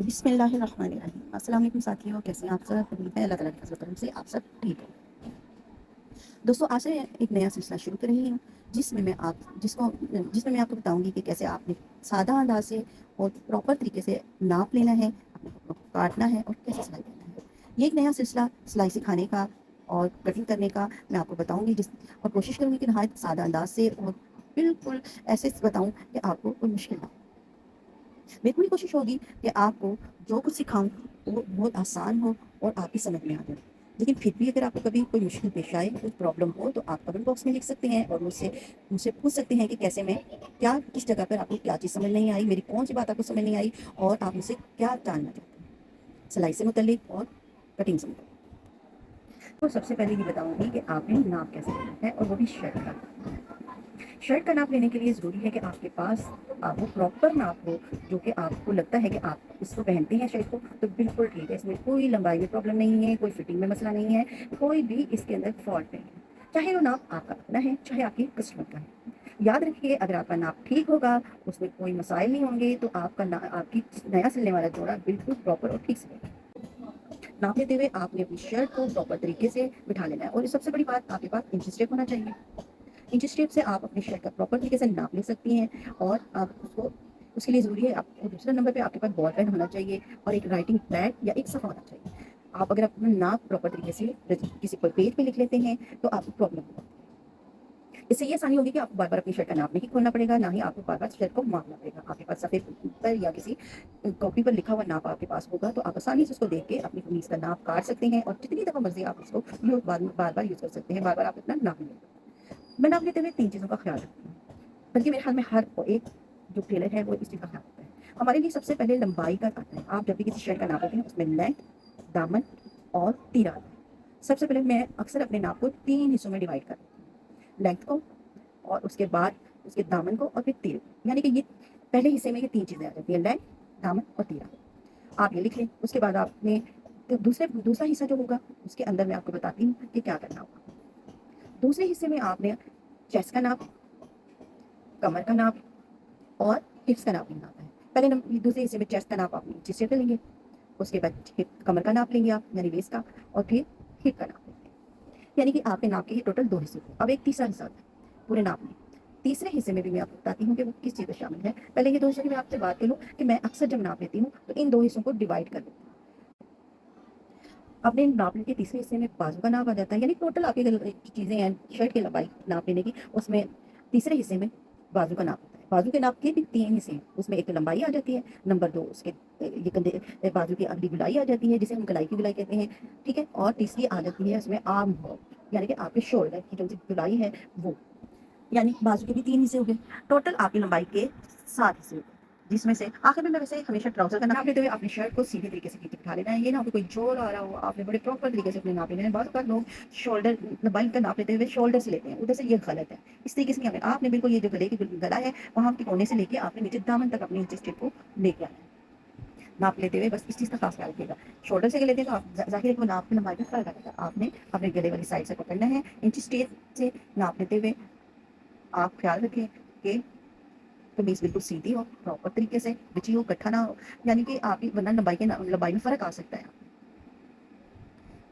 बिस्मिल्लाहिर्रहमानिर्रहीम। अस्सलाम वालेकुम साथियों, कैसे हैं आप सब? उम्मीद है अल्लाह ताला की तरफ से आप सब ठीक हो। दोस्तों, आज से एक नया सिलसिला शुरू कर रही हूँ जिसमें मैं आपको बताऊंगी कि कैसे आपने सादा अंदाज से और प्रॉपर तरीके से नाप लेना है, अपने कपड़ों को काटना है और कैसे सिलाई करना है। ये एक नया सिलसिला सिलाई सिखाने का और कटिंग करने का मैं आपको बताऊंगी, और कोशिश करूंगी कि नहायत सादा अंदाज से और बिल्कुल ऐसे बताऊं कि आपको कोई मुश्किल ना हो। मेरी पूरी कोशिश होगी कि आपको जो कुछ सिखाऊं वो बहुत आसान हो और आपकी समझ में आ जाए। लेकिन फिर भी अगर आपको कभी कोई मुश्किल पेश आए, कोई प्रॉब्लम हो, तो आप कमेंट बॉक्स में लिख सकते हैं और मुझसे मुझसे पूछ सकते हैं कि कैसे मैं क्या किस जगह पर आपको क्या चीज़ समझ नहीं आई, मेरी कौन सी बात आपको समझ नहीं आई, और आप मुझसे क्या जानना चाहते हैं सिलाई से मुतल्लिक और कटिंग से मुतल्लिक। तो सबसे पहले ये बताऊंगी कि आपने नाप कैसे लेना है, और वो भी शर्ट का। शर्ट का नाप लेने के लिए ज़रूरी है कि आपके पास वो प्रॉपर नाप हो, जो कि आपको लगता है कि आप इसको पहनते हैं शर्ट को तो बिल्कुल ठीक है, इसमें कोई लंबाई में प्रॉब्लम नहीं है, कोई फिटिंग में मसला नहीं है, कोई भी इसके अंदर फॉल्ट नहीं है, चाहे वो नाप आपका अपना है चाहे आपकी कस्टमर का है। याद रखिए, अगर आपका नाप ठीक होगा, उसमें कोई मसाइल नहीं होंगे, तो आपकी नया सिलने वाला जोड़ा बिल्कुल प्रॉपर और ठीक से नाप लेते हुए आपने अपनी शर्ट को प्रॉपर तरीके से बिठा लेना है। और सबसे बड़ी बात, आपके पास इंच टेप होना चाहिए। इंच टेप से आप अपनी शर्ट का प्रॉपर तरीके से नाप ले सकती हैं, और आप उसको उसके लिए ज़रूरी है आपको दूसरे नंबर पे आपके पास बॉल पेन होना चाहिए और एक राइटिंग पैड या एक सफ़ा होना चाहिए। आप अगर अपना नाप प्रॉपर तरीके से किसी पर पेज पे लिख लेते हैं तो आपको प्रॉब्लम होगा। इससे ये आसानी होगी कि आपको बार बार अपनी शर्ट का नाप नहीं खोलना पड़ेगा, ना ही आपको बार बार शर्ट को मापना पड़ेगा। आपके पास सफ़ेद पर या किसी कॉपी पर लिखा हुआ नाप आपके पास होगा, तो आप आसानी से उसको देख के अपनी कमीज का नाप काट सकते हैं, और जितनी दफ़ा मर्जी आप उसको बार बार यूज़ कर सकते हैं, बार बार आप अपना नाप नहीं लेते। मैं नाप लेते हुए तीन चीज़ों का ख्याल रखती हूँ, बल्कि मेरे ख्याल में हर एक जो टेलर है वो इस चीज़ का ख्याल रखता है। हमारे लिए सबसे पहले लंबाई का आता है। आप जब भी किसी शर्ट का नाप लेते हैं, उसमें लेंथ, दामन और तीरा आता है। सबसे पहले मैं अक्सर अपने नाप को तीन हिस्सों में डिवाइड कर देती हूँ, लेंथ को, और उसके बाद उसके दामन को, और फिर तीर को। यानी कि ये पहले हिस्से में ये तीन चीज़ें आ जाती हैं, लेंथ, दामन और तीरा। आप ये लिख लें। उसके बाद आपने तो दूसरा हिस्सा जो होगा, उसके अंदर मैं आपको बताती हूँ कि क्या करना होगा। दूसरे हिस्से में आपने चेस्ट का नाप, कमर का नाप और हिप्स का नाप लेना होता है। पहले दूसरे हिस्से में चेस्ट का नाप आप नीचे से लेंगे, उसके बाद कमर का नाप लेंगे आप, यानी वेस्ट का, और फिर हिप का नाप लेंगे। यानी कि आपके नाप के टोटल दो हिस्से हुए। अब एक तीसरा हिस्सा होता है पूरे नाप में। तीसरे हिस्से में भी मैं आपको बताती हूँ कि वो किस चीज़ में शामिल है। पहले ये दो हिस्सों की मैं आपसे बात करूँ कि मैं अक्सर जब नाप लेती हूँ तो इन दो हिस्सों को डिवाइड कर लेती हूँ। अपने नाप के तीसरे हिस्से में बाजू का नाप आ जाता है, यानी टोटल आपकी चीज़ें हैं शर्ट की लंबाई नाप लेने की, उसमें तीसरे हिस्से में बाजू का नाप होता है। बाजू के नाप के भी तीन हिस्से हैं, उसमें एक तो लंबाई आ जाती है, नंबर दो उसके ये कंधे बाजू की अगली गुलाई आ जाती है, जिसे हम गलाई की गुलाई कहते हैं, ठीक है, और तीसरी आ जाती है उसमें आर्म होल, यानी कि आपके शोल्डर की जो गुलाई है वो, यानी बाजू के भी तीन हिस्से हो गए। टोटल आपकी लंबाई के सात हिस्से हो गए, जिसमें से आखिर में मैं वैसे हमेशा ट्राउजर का नाप लेते हुए अपनी शर्ट को सीधे तरीके से नीचे बिठा लेना है। ये ना हो कि कोई जोड़ आ रहा हो, आपने बड़े प्रॉपर तरीके से अपने नाप लेना है। बहुत बार लोग शोल्डर लंबाई का नाप लेते हुए शोल्डर से लेते हैं, उधर से ये गलत है। इस तरीके से नहीं, आपने बिल्कुल ये जो गले की गला है वहाँ के कोने से लेके आपने नीचे दामन तक अपनी नीचे स्टेप को लेके आना है नाप लेते हुए। बस इस चीज़ का खास ख्याल रखिएगा। शोल्डर से लेते हैं तो आप जाहिर है कि वो नाप की लंबाई में फर्क आ जाता है। आपने अपने गले वाली साइड से पकड़ना है, इंच टेप से नाप लेते हुए आप ख्याल रखें कि कमीज बिल्कुल सीधी हो, प्रॉपर तरीके से बिछी हो, गट्ठा ना हो, यानी कि आपकी वरना लंबाई में फ़र्क आ सकता है।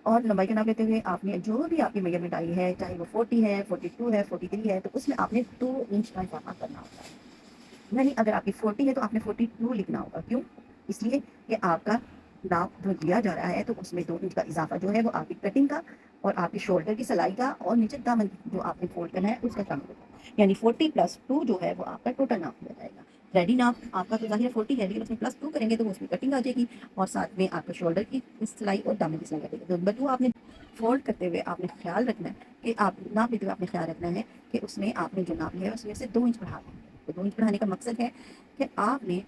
और लंबाई का नाप लेते हुए आपने जो भी आपकी मेजरमेंट आई है, चाहे वो 40 है, 42 है, 43 है, तो उसमें आपने 2 इंच का इजाफा करना होता है। यानी अगर आपकी 40 है तो आपने 42 लिखना होगा। क्यों? इसलिए कि आपका नाप जो दिया जा रहा है, तो उसमें 2 इंच का इजाफा जो है वो आपकी कटिंग का और आपकी शोल्डर की सिलाई का और नीचे दामन जो आपने फोल्ड करना है उसका काम होगा। यानी 40 प्लस 2 जो है वो आपका टोटल नाप हो जाएगा। रेडी नाप आपका तो ज़ाहिर है 40 है, लेकिन उसमें प्लस 2 करेंगे तो उसमें कटिंग आ जाएगी, और साथ में आपका शोल्डर की सिलाई और दामन की सिलाई आ जाएगी। तो नंबर 2 आपने फोल्ड करते हुए आपने ख्याल रखना है कि आप नाप लेते हुए आपने ख्याल रखना है कि उसमें आपने जो नाप लिया है उसमें से 2 इंच बढ़ा दें। तो 2 इंच बढ़ाने का मकसद है कि आपने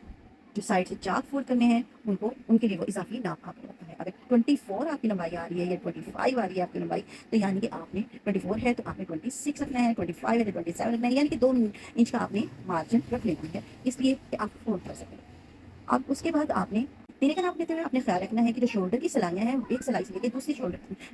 जो साइड से चाक फोल्ड करने हैं उनको, उनके लिए वो इजाफी नाप आपने रखा है। अगर 24 आपकी लंबाई आ रही है या 25 आ रही है आपकी लंबाई, तो यानी कि आपने 24 है तो आपने 26 रखना है, 25 है तो 27 रखना है, यानी कि 2 इंच का आपने मार्जिन रख लेना है, इसलिए कि आप फोल्ड कर सकें। अब उसके बाद आपने तिरे का नाप लेते हुए आपने ख्याल रखना है कि जो शोल्डर की सिलाइयाँ हैं, एक सिलाई से लेकर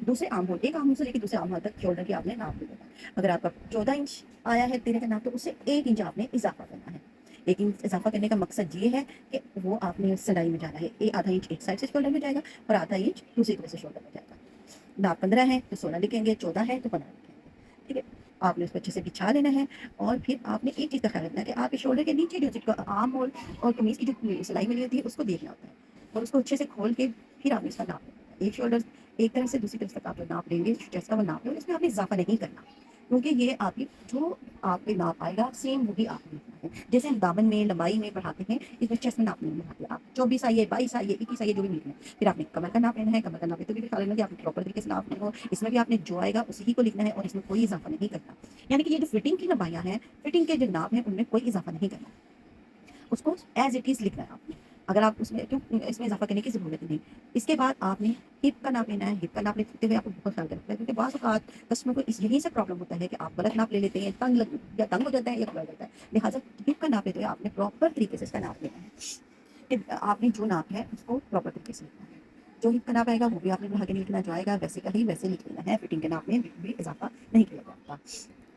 दूसरे आर्म होल, एक आर्म होल से लेकर दूसरे आर्म होल तक शोल्डर की आपने नाप ले लेना है। अगर आपका 14 इंच आया है तिरे का नाप, तो उससे 1 इंच आपने इजाफा करना है। 1 इंच इजाफा करने का मकसद ये है कि वो आपने सिलाई में जाना है, आधा इंच एक साइड से शोल्डर में जाएगा और आधा इंच दूसरी तरफ से शोल्डर में जाएगा। नाप 15 है तो 16 लिखेंगे, 14 है तो 15 लिखेंगे, ठीक है। आपने उसको अच्छे से बिछा लेना है और फिर आपने एक चीज़ का ख्याल रखना है कि आपके शोल्डर के नीचे जो आर्म होल और कमीज़ की जो सिलाई मिली होती है उसको देखना होता है, और उसको अच्छे से खोल के फिर आपने उसका नाप लेना है। एक शोल्डर एक तरफ से दूसरी तरफ तक आप जो नाप लेंगे, चेस्ट का वो नाप लेंगे, इसमें आपने इजाफा नहीं करना, क्योंकि ये आपकी जो आपके नाप आएगा सेम वही आपने लिखना है। जैसे हम दामन में लंबाई में बढ़ाते हैं, इसमें चेस्ट में नाप नहीं बढ़ाते। आप 24 आइए, 22 आइए, 21 आइए, जो भी लिखना है। फिर आपने कमर का नाप लेना है, कमर का नाप तो भी ख्याल रखना कि आपने प्रॉपर तरीके से नाप लेना हो। इसमें भी आपने जो आएगा उसी को लिखना है और इसमें कोई इजाफा नहीं करना। यानी कि ये जो फिटिंग की लंबाइयाँ हैं, फिटिंग के जो नाप हैं, उनमें कोई इजाफा नहीं करना, उसको एज इट इज़ लिखना है आपने। अगर आप उसमें क्यों इसमें इजाफा करने की ज़रूरत नहीं। इसके बाद आपने हिप का नाप लेना है। हिप का नाप लेते हुए आपको बहुत ख्याल रखना है, क्योंकि बाज़ औक़ात कस्टमर को यहीं से प्रॉब्लम होता है कि आप गलत नाप ले लेते हैं, तंग हो जाता है या खुला जाता है। लिहाजा हिप का नाप लेते हुए आपने प्रॉपर तरीके से इसका नाप लेना है कि आपने जो नाप है उसको प्रॉपर तरीके से लिखना है। जो हिप का नाप आएगा वो भी आपने बढ़ा के नहीं लिखना, जो आएगा वैसे का ही वैसे लिख लेना है। फिटिंग के नाप में बिल्कुल भी इजाफा नहीं किया जाता।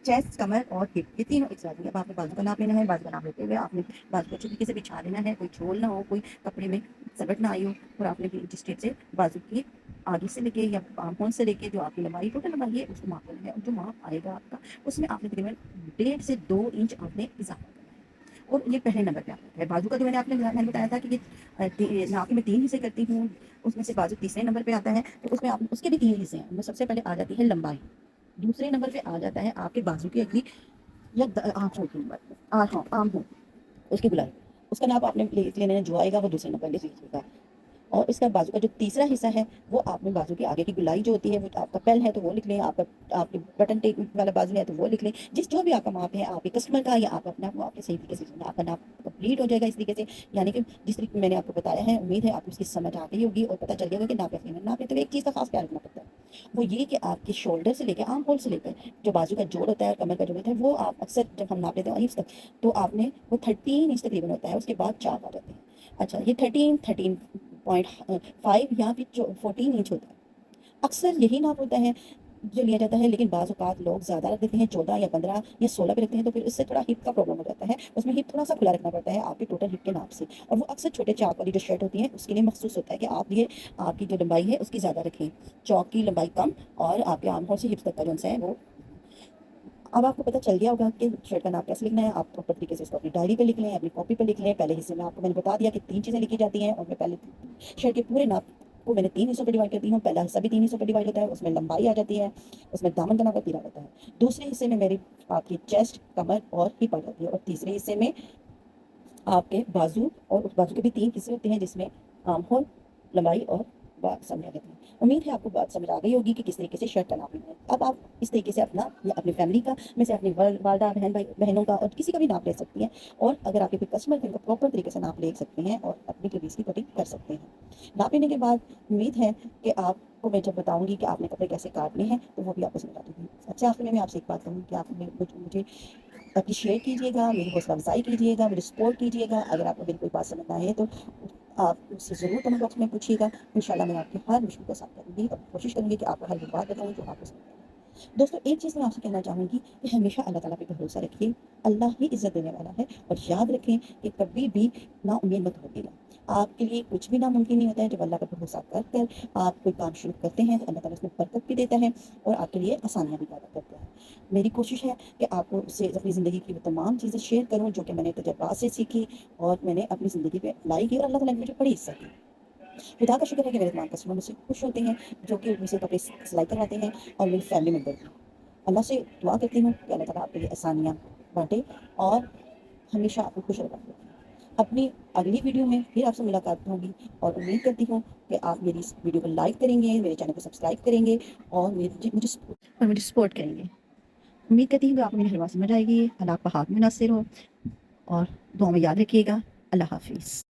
चेस्ट, कमर और हिप ये तीनों एक साथ ही। अब आपने बाजू का नाप लेना है। बाजू का नाप लेते हुए आपने बाजू को अच्छे तरीके से बिछा लेना है, कोई झोल ना हो, कोई कपड़े में सवट ना आई हो, और आपने भी जिस टेप से बाजू की आगे से लेके या आर्म होल से लेके जो आपकी लंबाई टोटल लंबाई है उसको माप लेना है, और जो माप आएगा आपका उसमें आपने तकरीबन 1.5 से 2 इंच आपने इजाफा करना है। और ये पहले नंबर पे आता है। बाजू का जो मैंने बताया था कि ये नाप के मैं 3 हिस्से करती हूँ, उसमें से बाजू तीसरे नंबर पे आता है, तो उसमें आप उसके भी 3 हिस्से हैं। उनमें सबसे पहले आ जाती है लंबाई, दूसरे नंबर पे आ जाता है आपके बाजू की अगली या आँख होती है, हाँ आम हो उसकी गुलाई, उसका नाप आपने लिख लेना है, जो आएगा वो दूसरे नंबर लिख लीजिएगा। और इसका बाजू का जो तीसरा हिस्सा है वो आपने बाजू की आगे की गुलाई जो होती है, वो आपका पेल है तो वो लिख लें, आपका आपके बटन टेक वाला बाजू है तो वो लिख लें। जो भी आपका माप है आपके कस्टमर का या आप अपना, वो आपने सही तरीके से लिखना। आपका नाप कंप्लीट हो जाएगा इस तरीके से, यानी कि जिस तरीके मैंने आपको बताया है, उम्मीद है आपको इसकी समझ आ गई होगी और पता चल गया कि नाप कैसे लेना है। नाप लेते हुए एक चीज़ का खास ख्याल रखना पड़ता है, वो ये कि आपके शोल्डर से लेकर आर्म होल से लेकर जो बाजू का जोड़ होता है, कमर का जोड़ होता है, वो आप अक्सर जब हम नाप लेते हैं हिप्स तक, तो आपने वो 13 इंच तकरीबन होता है, उसके बाद चाप आ जाते हैं। अच्छा, ये 13.5 या फिर 14 इंच होता है, अक्सर यही नाप होता है जो लिया जाता है। लेकिन बाज़ औक़ात लोग ज़्यादा रख देते हैं, 14 या 15 या 16 पे रखते हैं, तो फिर उससे थोड़ा हिप का प्रॉब्लम हो जाता है। उसमें हिप थोड़ा सा खुला रखना पड़ता है आपके टोटल हिप के नाप से, और वो अक्सर छोटे चाक वाली जो शर्ट होती है उसके लिए मखसूस होता है कि आप ये आपकी जो लंबाई है उसकी ज़्यादा रखें, चौक की लंबाई कम और आपके आर्म होल से हिप्स तक का जो है वो। अब आपको पता चल गया होगा कि शर्ट का नाप कैसे लिखना है। आप प्रॉपर तरीके से इसको अपनी डायरी पे लिख लें, अपनी कॉपी पे लिख लें। पहले हिस्से में आपको मैंने बता दिया कि 3 चीज़ें लिखी जाती हैं, और मैं पहले शर्ट के पूरे नाप को मैंने 3 हिस्सों पे डिवाइड करती हूँ। पहला हिस्सा भी 3 हिस्सों पे डिवाइड होता है, उसमें लंबाई आ जाती है, उसमें दामन का नाप तीरा होता है। दूसरे हिस्से में मेरी आपकी चेस्ट, कमर और हिप आ जाती है, और तीसरे हिस्से में आपके बाजू, और उस बाजू के भी 3 हिस्से होते हैं जिसमें आर्म होल, लंबाई और बात समझ आ जाती है। उम्मीद है आपको बात समझ आ गई होगी कि किस तरीके से शर्ट का नाप लेना है। अब आप इस तरीके से अपना या अपनी फैमिली का में से अपनी वालदा बहनों का और किसी का भी नाप ले सकती हैं, और अगर आपके कोई कस्टमर है उनका प्रॉपर तरीके से नाप ले सकते हैं और अपनी कमीज़ की कटिंग कर सकते हैं। नाप लेने के बाद उम्मीद है कि आपको मैं जब बताऊंगी कि आपने कपड़े कैसे काटने हैं तो वो भी आपको समझ आ जाएगी। अच्छा, आखिर में मैं आपसे एक बात कहूँगी कि आप मुझे अप्रिशिएट कीजिएगा, मेरी हौसला अफ़ज़ाई कीजिएगा, मेरी सपोर्ट कीजिएगा। अगर आपको मेरी कोई बात समझ ना आए तो आप मुझसे ज़रूर कमेंट बॉक्स में पूछिएगा। इंशाल्लाह मैं आपकी हर मुश्किल का साथ करूँगी और कोशिश करूँगी कि आपको हर वो बात बताऊँ जो आपको समझ आए। दोस्तों, एक चीज़ मैं आपसे कहना चाहूँगी कि हमेशा अल्लाह ताला पे भरोसा रखिए। अल्लाह ही इज़्ज़त देने वाला है, और याद रखें कि कभी भी नाउम्मीद मत होइएगा। आपके लिए कुछ भी नामुमकिन नहीं होता है। जब अल्लाह पर भरोसा कर कर आप कोई काम शुरू करते हैं तो अल्लाह ताला उसमें बरकत भी देता है और आपके लिए आसानियाँ भी पैदा करता है। मेरी कोशिश है कि आपको उससे अपनी ज़िंदगी की वो तमाम चीज़ें शेयर करूँ जो कि मैंने तजुर्बात से सीखी और मैंने अपनी ज़िंदगी पे अप्लाई की, और अल्लाह ताला ने मुझे बड़ी इज़्ज़त दी। खुदा का शुक्र है कि मेरे तमाम कस्टमर मुझसे खुश होते हैं, जो कि मुझसे कपड़े सिलाई करवाते हैं, और मेरी फैमिली मेंबर भी। अल्लाह से दुआ करती हूँ कि अल्लाह ताला आपके लिए आसानियाँ बाँटे और हमेशा आपको खुश रखे। अपनी अगली वीडियो में फिर आपसे मुलाकात होगी, और उम्मीद करती हूँ कि आप मेरी इस वीडियो को लाइक करेंगे, मेरे चैनल को सब्सक्राइब करेंगे, और मुझे सपोर्ट करेंगे। उम्मीद करती हूँ कि आपको मेरी हर बात समझ आएगी। अल्लाह आपका हाथ में नासिर हो, और दुआ में याद रखिएगा। अल्लाह हाफ़िज़।